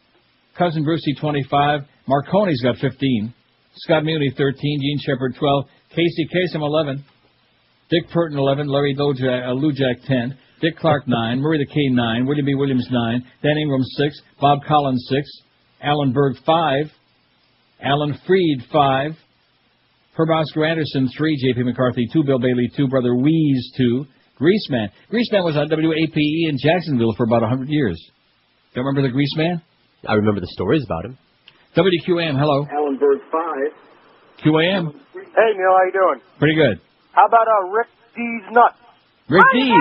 Cousin Brucey, 25. Marconi's got 15. Scott Muni, 13. Gene Shepard, 12. Casey Kasem, 11. Dick Purton, 11. Larry Lujak, 10. Dick Clark, 9. Murray the K, 9. William B. Williams, 9. Dan Ingram, 6. Bob Collins, 6. Alan Berg, 5. Alan Freed, 5. Herb Oscar Anderson, 3. J.P. McCarthy, 2. Bill Bailey, 2. Brother Wheeze, 2. Greaseman. Greaseman was on WAPE in Jacksonville for about 100 years. Don't remember the Greaseman? I remember the stories about him. WQAM, hello. Alan Berg, 5. QAM. Hey, Neil, how you doing? Pretty good. How about Rick D's Nuts? Rick Dees.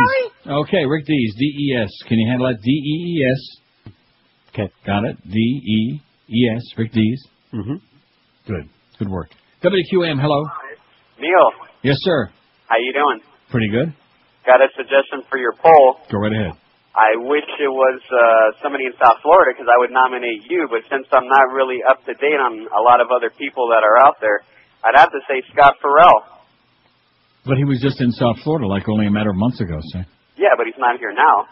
Okay, Rick Dees. D-E-S. Can you handle that? D-E-E-S. Okay. Got it? D-E-E-S. Rick Dees. Mm-hmm. Good. Good work. WQAM, hello. Neil. Yes, sir. How you doing? Pretty good. Got a suggestion for your poll. Go right ahead. I wish it was somebody in South Florida because I would nominate you, but since I'm not really up to date on a lot of other people that are out there, I'd have to say Scott Farrell. But he was just in South Florida like only a matter of months ago, sir. Yeah, but he's not here now.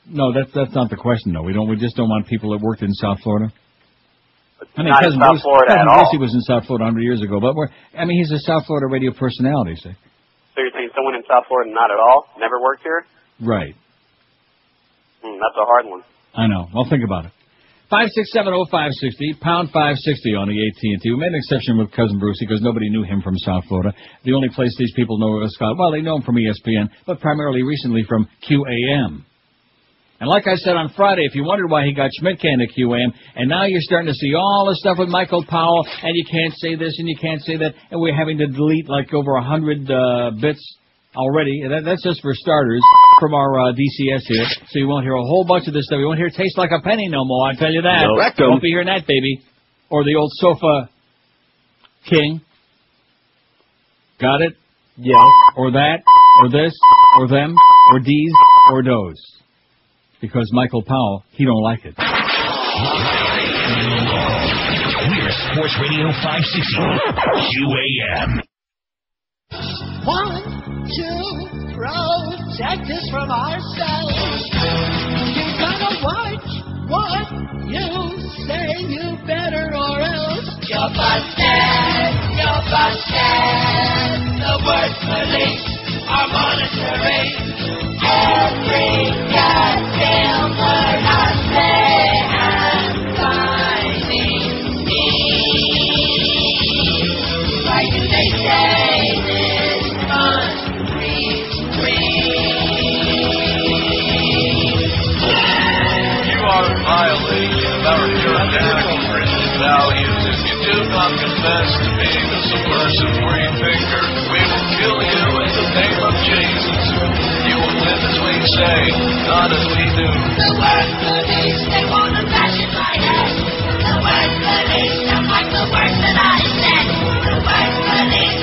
No, that's not the question, though. We just don't want people that worked in South Florida. I mean, Not in South Florida at all. Brucey was in South Florida 100 years ago, but he's a South Florida radio personality, see. So you're saying someone in South Florida not at all? Never worked here? Right. That's a hard one. I know. Well, think about it. 5670560, pound 560 on the AT&T. We made an exception with Cousin Brucey because nobody knew him from South Florida. The only place these people know is Scott. Well, they know him from ESPN, but primarily recently from QAM. And like I said on Friday, if you wondered why he got Schmidt-Can at QAM, and now you're starting to see all the stuff with Michael Powell, and you can't say this and you can't say that, and we're having to delete like over 100 bits already. That's just for starters from our DCS here. So you won't hear a whole bunch of this stuff. You won't hear it taste like a penny no more, I tell you that. No. You won't be hearing that, baby. Or the old sofa king. Got it? Yeah. Or that, or this, or them, or these, or those. Because Michael Powell, he don't like it. We're Sports Radio 560, QAM. 1, 2, protect us from ourselves. You gotta watch what you say, you better, or else you're busted, you're busted. The word police are monitoring every goddamn word I say and finding me. Why do they say this country You are violating our puritanical Christian values if you do not confess to being a subversive free thinker. We will kill you in the name of Jesus. You will live as we say, not as we do. The word police, they want to bash in my head. The word police, don't like the words that I said. The word police,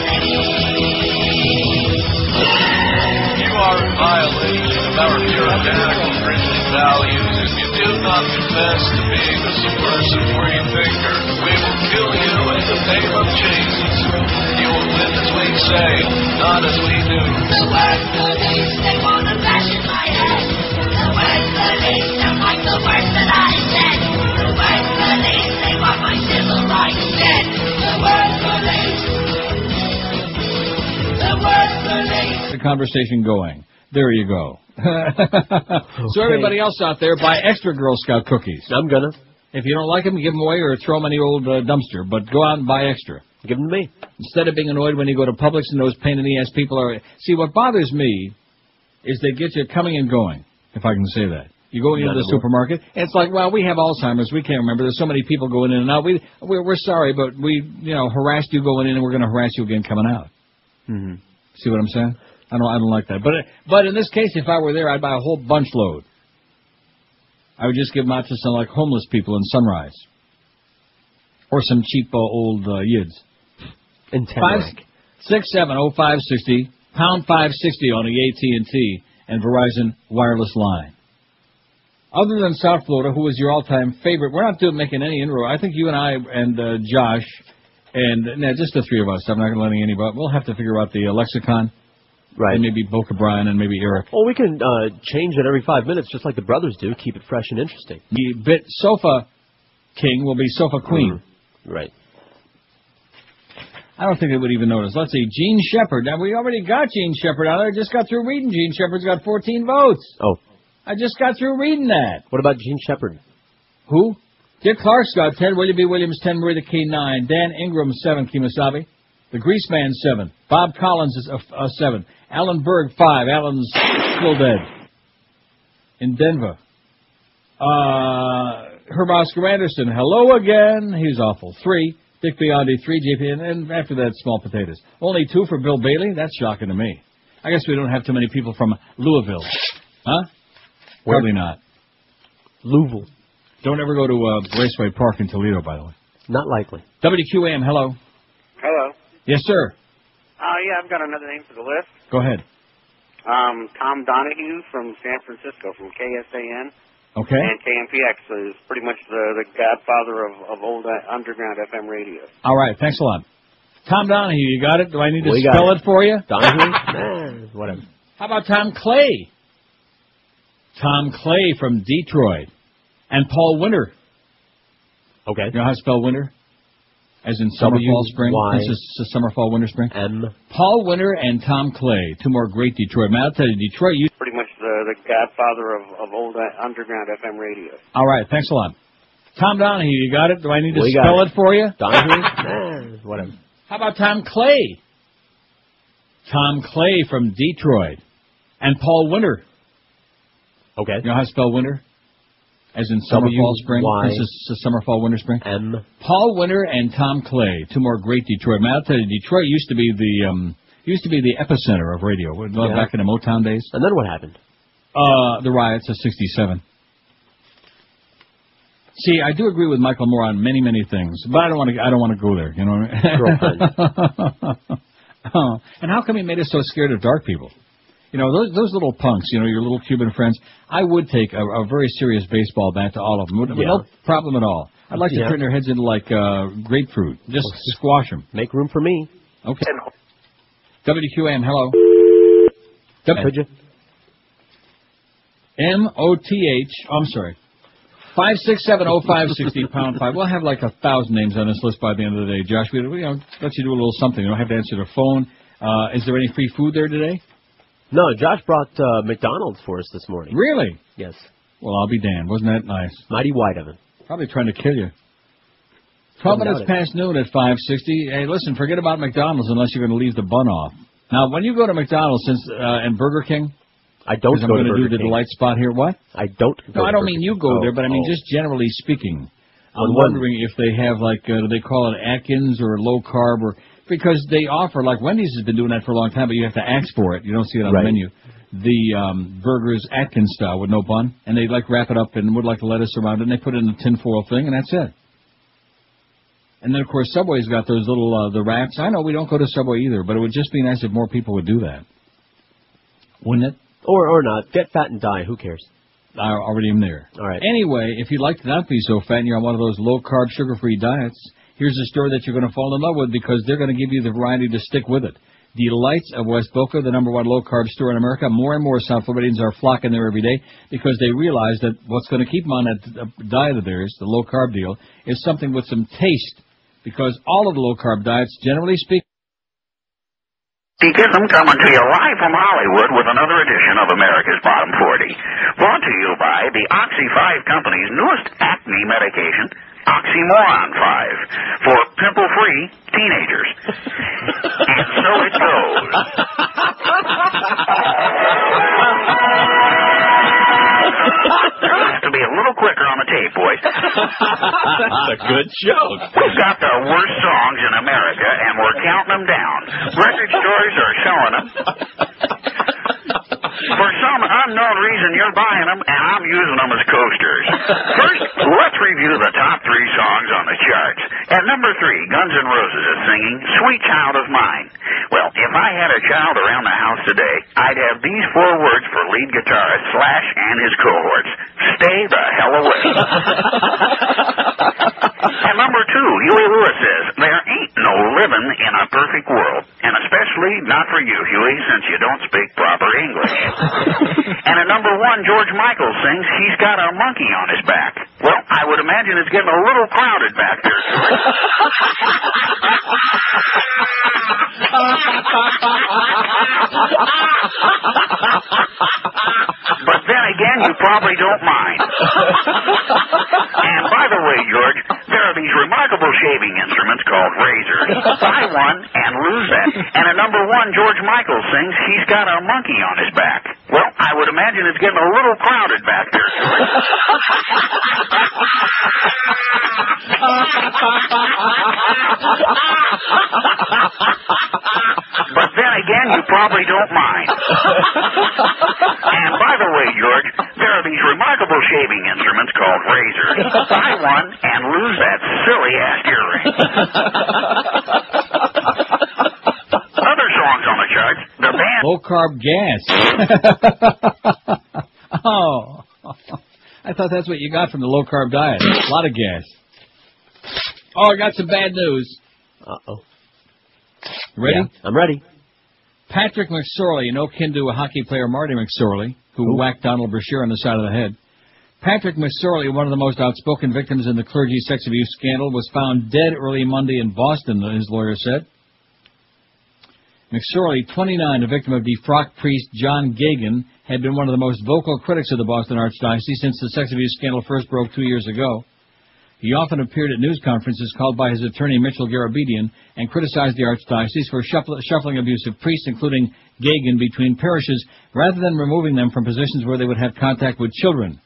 You are violating our puritanical Christian values if you do not confess to being a subversive free thinker. We will kill you in the name of Jesus. You will live as we say, not as we do. The word police, they want to bash in my head. The word police, don't like the words that I said. The word police, they want my civil rights dead. The word police. The word police. The conversation going. There you go. So everybody else out there, buy extra Girl Scout cookies. I'm gonna. If you don't like them, give them away or throw them in the old dumpster. But go out and buy extra. Give them to me. Instead of being annoyed when you go to Publix and those pain-in-the-ass people are... See, what bothers me is they get you coming and going, if I can say that. You go into the supermarket, and it's like, well, we have Alzheimer's. We can't remember. There's so many people going in and out. We're sorry, but we harassed you going in, and we're going to harass you again coming out. Mm-hmm. See what I'm saying? I don't like that. But in this case, if I were there, I'd buy a whole bunch load. I would just give them out to some like homeless people in Sunrise, or some cheap old yids. In Tamarack. 5670560, pound 560 on the AT&T and Verizon wireless line. Other than South Florida, who is your all-time favorite? We're not making any inroad. I think you and I and Josh and just the three of us. I'm not going to let anybody. We'll have to figure out the lexicon. Right. And maybe Boca Brian and maybe Eric. Well, we can change it every 5 minutes, just like the brothers do. Keep it fresh and interesting. The bit Sofa King will be Sofa Queen. Right. I don't think they would even notice. Let's see. Gene Shepard. Now, we already got Gene Shepard out there. I just got through reading. Gene Shepard's got 14 votes. Oh. I just got through reading that. What about Gene Shepard? Who? Dick Clark's got 10. William B. Williams, 10. Maria K, 9. Dan Ingram, 7. Kemosabe. The Grease Man, 7. Bob Collins is 7. Alan Berg, 5. Alan's still dead. In Denver. Herb Oscar Anderson, hello again. He's awful. 3. Dick Biondi, 3. JP, and after that, small potatoes. Only 2 for Bill Bailey? That's shocking to me. I guess we don't have too many people from Louisville. Huh? Probably not. Louisville. Don't ever go to Raceway Park in Toledo, by the way. Not likely. WQAM, hello. Hello. Yes, sir. Yeah, I've got another name for the list. Go ahead. Tom Donahue from San Francisco, from KSAN. Okay. And KMPX is pretty much the godfather of old underground FM radio. All right, thanks a lot. Tom Donahue, you got it? Do I need to We spell got it for you? Donahue? Whatever. How about Tom Clay? Tom Clay from Detroit. And Paul Winter. Okay. You know how to spell winter? As in summer, fall, spring? W-Y. This is summer, fall, winter, spring? M. Paul Winter and Tom Clay. Two more great Detroit. Man, I'll tell you, Detroit, you... Pretty much the godfather of old underground FM radio. All right, thanks a lot. Tom Donahue, you got it? Do I need to We spell got it for you? Donahue? Whatever. How about Tom Clay? Tom Clay from Detroit. And Paul Winter. Okay. You know how to spell winter? As in summer, fall, spring? W-Y. This is summer, fall, winter, spring? M. Paul Winter and Tom Clay. Two more great Detroit. Man, I'll tell you, Detroit used to be the epicenter of radio back in the Motown days. And then what happened? The riots of '67. See, I do agree with Michael Moore on many, many things, but I don't want to go there. You know what I mean? Oh, and how come he made us so scared of dark people? You know, those little punks, you know, your little Cuban friends, I would take a very serious baseball bat to all of them. No problem at all. I'd like to turn their heads into like grapefruit. Just squash them. Make room for me. Okay. WQAM, hello. Could you? MOTH, I'm sorry. 5670560 pound 5. We'll have like 1,000 names on this list by the end of the day, Josh. We let you do a little something. You don't have to answer the phone. Is there any free food there today? No, Josh brought McDonald's for us this morning. Really? Yes. Well, I'll be damned. Wasn't that nice? Mighty white of it. Probably trying to kill you. 12 minutes past noon at 560. Hey, listen, forget about McDonald's unless you're going to leave the bun off. Now, when you go to McDonald's and Burger King, I don't go to Burger King. I'm going to do the delight spot here. What? I don't. No, I don't mean you go there, but I mean just generally speaking. I'm wondering if they have do they call it Atkins or low carb or because they offer like Wendy's has been doing that for a long time, but you have to ask for it. You don't see it on the menu. The burgers Atkins style with no bun, and they wrap it up and would like lettuce around it, and they put it in a tinfoil thing, and that's it. And then of course Subway's got those little the wraps. I know we don't go to Subway either, but it would just be nice if more people would do that, wouldn't it? Or not. Get fat and die. Who cares? I already am there. All right. Anyway, if you'd like to not be so fat and you're on one of those low-carb, sugar-free diets, here's a store that you're going to fall in love with because they're going to give you the variety to stick with it. Delights of West Boca, the #1 low-carb store in America. More and more South Floridians are flocking there every day because they realize that what's going to keep them on that diet of theirs, the low-carb deal, is something with some taste because all of the low-carb diets, generally speaking, Deacon, I'm coming to you live from Hollywood with another edition of America's Bottom 40. Brought to you by the Oxy 5 Company's newest acne medication, Oxymoron 5, for pimple-free teenagers. And so it goes. Have to be a little quicker on the tape, boys. That's a good joke. We've got the worst songs in America, and we're counting them down. Record stores are selling them. For some unknown reason, you're buying them, and I'm using them as coasters. First, let's review the top 3 songs on the charts. At number 3, Guns N' Roses is singing Sweet Child of Mine. Well, if I had a child around the house today, I'd have these 4 words for lead guitarist Slash and his cohorts. Stay the hell away. At number 2, Huey Lewis says, there ain't no living in a perfect world, and especially not for you, Huey, since you don't speak proper English. And at number 1, George Michael sings, he's got a monkey on his back. Well, I would imagine it's getting a little crowded back there, George. But then again, you probably don't mind. And by the way, George, there are these remarkable shaving instruments called razors. Buy one and lose that. And at number 1, George Michael sings, he's got a monkey on his back. Well, I would imagine it's getting a little crowded back there, George. But then again, and you probably don't mind. And by the way, George, there are these remarkable shaving instruments called razors. Buy one and lose that silly-ass earring. Other songs on the charts, the band... Low-carb gas. Oh. I thought that's what you got from the low-carb diet. A lot of gas. Oh, I got some bad news. Uh-oh. Ready? Yeah, I'm ready. Patrick McSorley, no kin to a hockey player Marty McSorley, who whacked Donald Brashear on the side of the head. Patrick McSorley, one of the most outspoken victims in the clergy sex abuse scandal, was found dead early Monday in Boston, his lawyer said. McSorley, 29, a victim of defrocked priest John Gagan, had been one of the most vocal critics of the Boston Archdiocese since the sex abuse scandal first broke 2 years ago. He often appeared at news conferences called by his attorney Mitchell Garabedian and criticized the Archdiocese for shuffling abusive priests, including Gagan, between parishes rather than removing them from positions where they would have contact with children.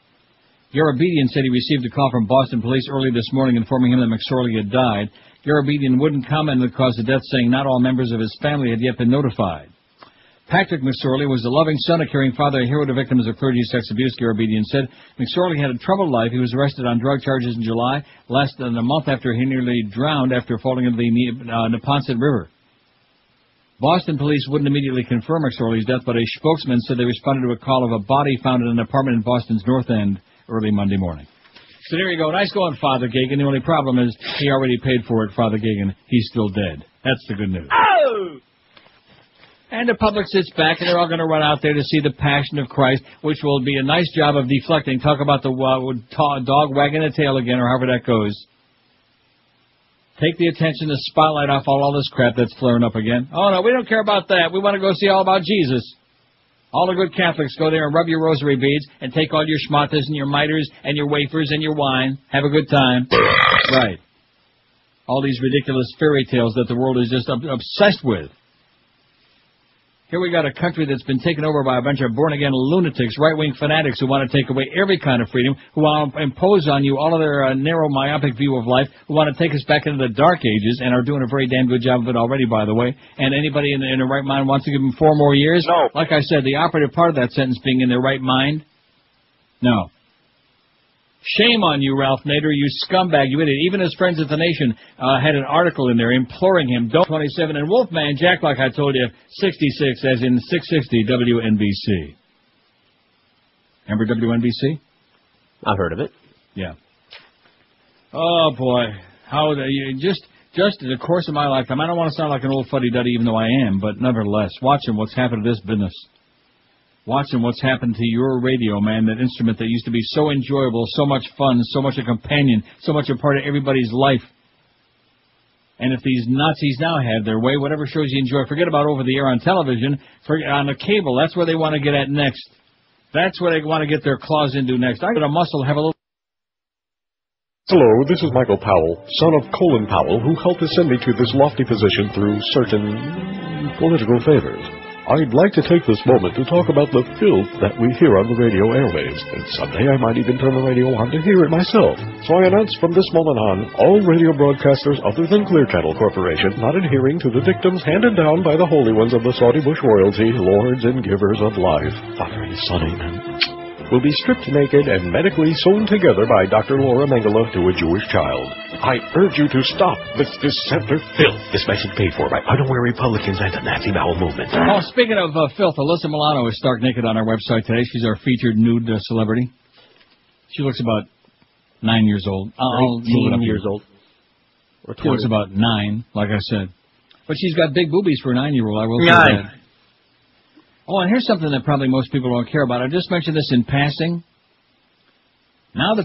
Garabedian said he received a call from Boston police early this morning informing him that McSorley had died. Garabedian wouldn't comment on the cause of death, saying not all members of his family had yet been notified. Patrick McSorley was the loving son, a caring father, a hero to victims of clergy sex abuse, Garabedian said. McSorley had a troubled life. He was arrested on drug charges in July, less than a month after he nearly drowned after falling into the Neponset River. Boston police wouldn't immediately confirm McSorley's death, but a spokesman said they responded to a call of a body found in an apartment in Boston's North End early Monday morning. So there you go. Nice going, Father Gagan. The only problem is he already paid for it, Father Gagan. He's still dead. That's the good news. Oh! And the public sits back, and they're all going to run out there to see the Passion of Christ, which will be a nice job of deflecting. Talk about the dog wagging the tail again, or however that goes. Take the attention, the spotlight off all this crap that's flaring up again. Oh, no, we don't care about that. We want to go see all about Jesus. All the good Catholics go there and rub your rosary beads and take all your schmatas and your miters and your wafers and your wine. Have a good time. Right. All these ridiculous fairy tales that the world is just obsessed with. Here we got a country that's been taken over by a bunch of born-again lunatics, right-wing fanatics who want to take away every kind of freedom, who want to impose on you all of their narrow, myopic view of life, who want to take us back into the dark ages, and are doing a very damn good job of it already, by the way. And anybody in their right mind wants to give them 4 more years? No. Like I said, the operative part of that sentence being in their right mind? No. Shame on you, Ralph Nader, you scumbag, you idiot. Even his friends at The Nation had an article in there imploring him, don't 27. And Wolfman Jack, like I told you, 66, as in 660 WNBC. Remember WNBC? I've heard of it. Yeah. Oh, boy. How just in the course of my lifetime, I don't want to sound like an old fuddy-duddy, even though I am, but nevertheless, watching what's happened to this business. Watching what's happened to your radio, man, that instrument that used to be so enjoyable, so much fun, so much a companion, so much a part of everybody's life. And if these Nazis now have their way, whatever shows you enjoy, forget about over the air on television, forget on the cable, that's where they want to get at next. That's where they want to get their claws into next. I got a muscle, have a little... Hello, this is Michael Powell, son of Colin Powell, who helped ascend me to this lofty position through certain political favors. I'd like to take this moment to talk about the filth that we hear on the radio airwaves, and someday I might even turn the radio on to hear it myself. So I announce from this moment on, all radio broadcasters other than Clear Channel Corporation not adhering to the dictums handed down by the holy ones of the Saudi Bush royalty, lords and givers of life, Father and Son, amen, will be stripped naked and medically sewn together by Dr. Laura Mengele to a Jewish child. I urge you to stop this dissenter filth. This message paid for by unaware Republicans and the Nazi bowel movement. Oh, speaking of filth, Alyssa Milano is stark naked on our website today. She's our featured nude celebrity. She looks about 9 years old. 19 years old. Or 20. She looks about 9, like I said. But she's got big boobies for a 9-year-old, I will say that. Oh, and here's something that probably most people don't care about. I just mentioned this in passing. Now the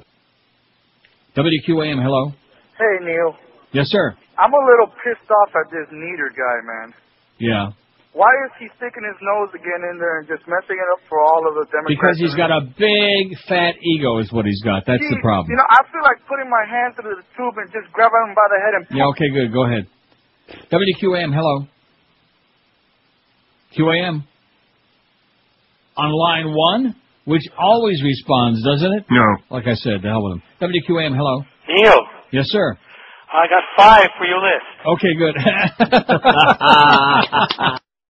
WQAM, hello. Hey, Neil. Yes, sir. I'm a little pissed off at this Nieder guy, man. Yeah. Why is he sticking his nose again in there and just messing it up for all of the Democrats? Because he's got a big, fat ego is what he's got. That's the problem. You know, I feel like putting my hand through the tube and just grabbing him by the head and... Yeah, okay, good. Go ahead. WQAM, hello. QAM. On line 1, which always responds, doesn't it? No. Like I said, the hell with him. WQAM, hello. Neil. Yes, sir. I got 5 for your list. Okay, good.